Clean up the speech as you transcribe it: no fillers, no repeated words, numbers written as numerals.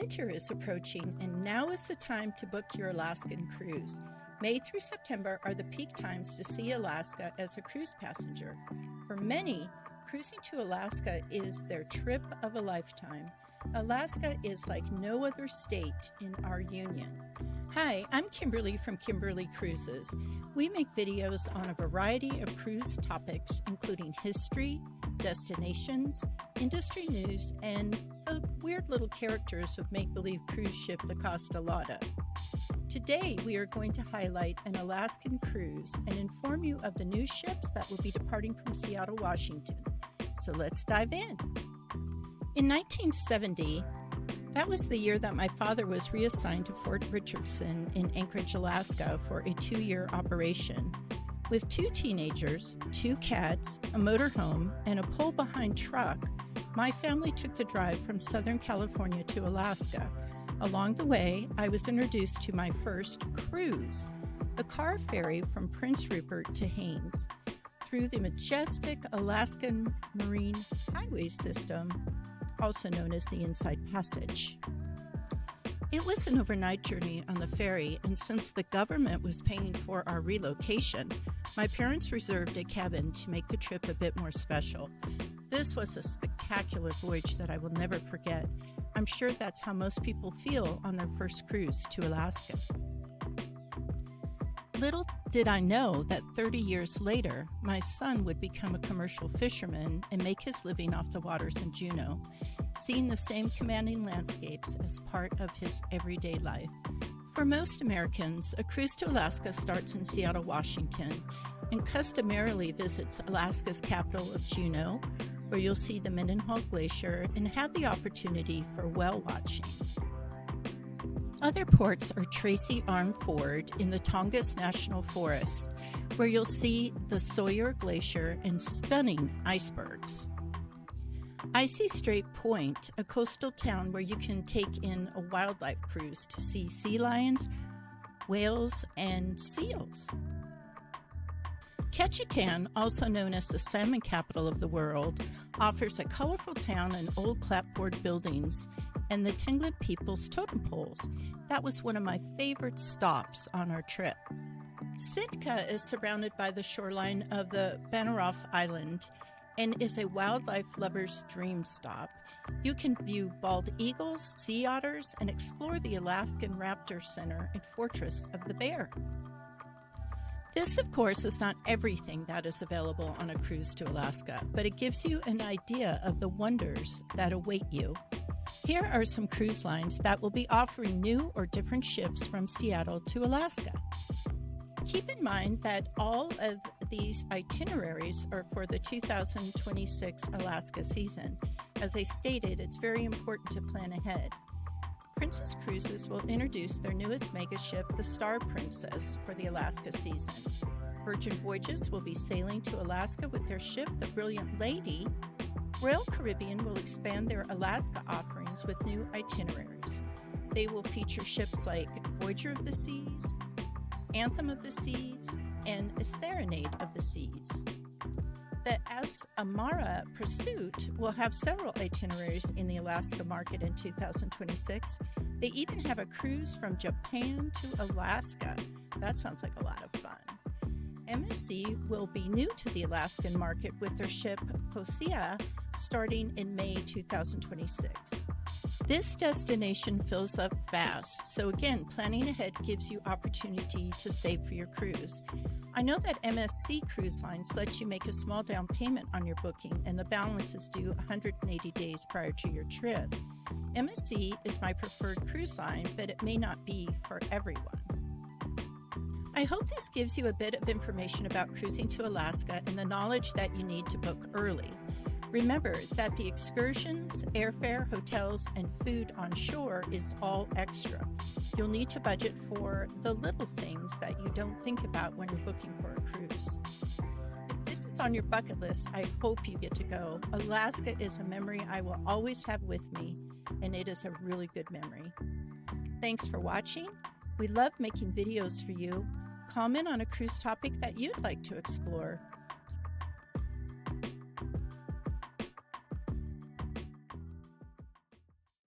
Winter is approaching, and now is the time to book your Alaskan cruise. May through September are the peak times to see Alaska as a cruise passenger. For many, cruising to Alaska is their trip of a lifetime. Alaska is like no other state in our union. Hi, I'm Kimberly from Kimberly Cruises. We make videos on a variety of cruise topics, including history, destinations, industry news, and the weird little characters of make-believe cruise ship the Costa Lotta. Today, we are going to highlight an Alaskan cruise and inform you of the new ships that will be departing from Seattle, Washington. So let's dive in. In 1970, that was the year that my father was reassigned to Fort Richardson in Anchorage, Alaska for a 2-year operation. With 2 teenagers, 2 cats, a motorhome, and a pull-behind truck, my family took the drive from Southern California to Alaska. Along the way, I was introduced to my first cruise, the car ferry from Prince Rupert to Haines, through the majestic Alaskan Marine Highway System, also known as the Inside Passage. It was an overnight journey on the ferry, and since the government was paying for our relocation, my parents reserved a cabin to make the trip a bit more special. This was a spectacular voyage that I will never forget. I'm sure that's how most people feel on their first cruise to Alaska. Little did I know that 30 years later, my son would become a commercial fisherman and make his living off the waters in Juneau, seeing the same commanding landscapes as part of his everyday life. For most Americans, a cruise to Alaska starts in Seattle, Washington, and customarily visits Alaska's capital of Juneau, where you'll see the Mendenhall Glacier and have the opportunity for whale watching. Other ports are Tracy Arm Ford in the Tongass National Forest, where you'll see the Sawyer Glacier and stunning icebergs. Icy Strait Point, a coastal town where you can take in a wildlife cruise to see sea lions, whales, and seals. Ketchikan, also known as the salmon capital of the world, offers a colorful town and old clapboard buildings and the Tlingit people's totem poles. That was one of my favorite stops on our trip. Sitka is surrounded by the shoreline of the Banneraf Island and is a wildlife lover's dream stop. You can view bald eagles, sea otters, and explore the Alaskan Raptor Center and Fortress of the Bear. This, of course, is not everything that is available on a cruise to Alaska, but it gives you an idea of the wonders that await you. Here are some cruise lines that will be offering new or different ships from Seattle to Alaska. Keep in mind that all of these itineraries are for the 2026 Alaska season. As I stated, it's very important to plan ahead. Princess Cruises will introduce their newest megaship, the Star Princess, for the Alaska season. Virgin Voyages will be sailing to Alaska with their ship, the Brilliant Lady. Royal Caribbean will expand their Alaska offerings with new itineraries. They will feature ships like Voyager of the Seas, Anthem of the Seas, and a Serenade of the Seas. The Amara Pursuit will have several itineraries in the Alaska market in 2026. They even have a cruise from Japan to Alaska. That sounds like a lot of fun. MSC will be new to the Alaskan market with their ship Posea starting in May 2026. This destination fills up fast, so again, planning ahead gives you opportunity to save for your cruise. I know that MSC Cruise Lines lets you make a small down payment on your booking, and the balance is due 180 days prior to your trip. MSC is my preferred cruise line, but it may not be for everyone. I hope this gives you a bit of information about cruising to Alaska and the knowledge that you need to book early. Remember that the excursions, airfare, hotels, and food on shore is all extra. You'll need to budget for the little things that you don't think about when you're booking for a cruise. If this is on your bucket list, I hope you get to go. Alaska is a memory I will always have with me, and it is a really good memory. Thanks for watching. We love making videos for you. Comment on a cruise topic that you'd like to explore.